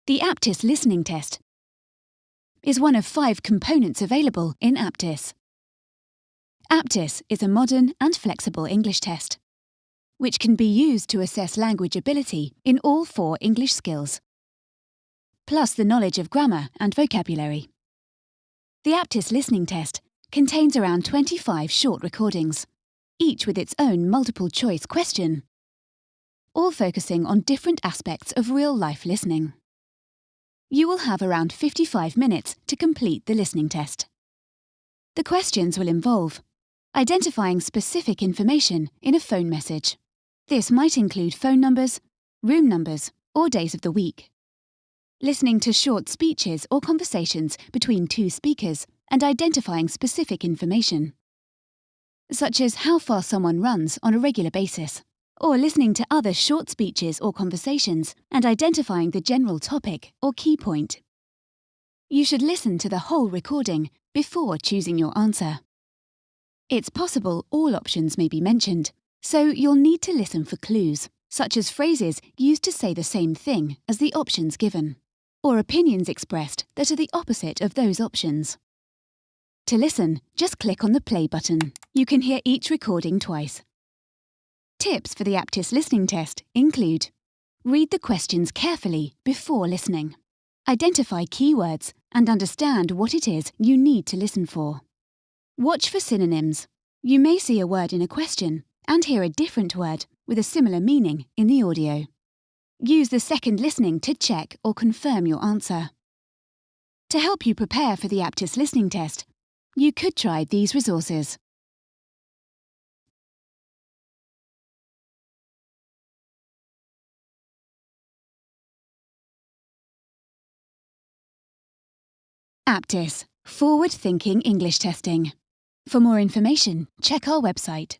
The Aptis listening test is one of 5 components available in Aptis. Aptis is a modern and flexible English test, which can be used to assess language ability in all 4 English skills, plus the knowledge of grammar and vocabulary. The Aptis listening test contains around 25 short recordings, each with its own multiple-choice question, all focusing on different aspects of real-life listening. You will have around 55 minutes to complete the listening test. The questions will involve identifying specific information in a phone message. This might include phone numbers, room numbers, or days of the week. Listening to short speeches or conversations between 2 speakers and identifying specific information, such as how far someone runs on a regular basis, or listening to other short speeches or conversations and identifying the general topic or key point. You should listen to the whole recording before choosing your answer. It's possible all options may be mentioned, so you'll need to listen for clues, such as phrases used to say the same thing as the options given, or opinions expressed that are the opposite of those options. To listen, just click on the play button. You can hear each recording twice. Tips for the Aptis listening test include: read the questions carefully before listening. Identify keywords and understand what it is you need to listen for. Watch for synonyms. You may see a word in a question and hear a different word with a similar meaning in the audio. Use the second listening to check or confirm your answer. To help you prepare for the Aptis listening test, you could try these resources. Aptis, Forward-Thinking English Testing. For more information, check our website.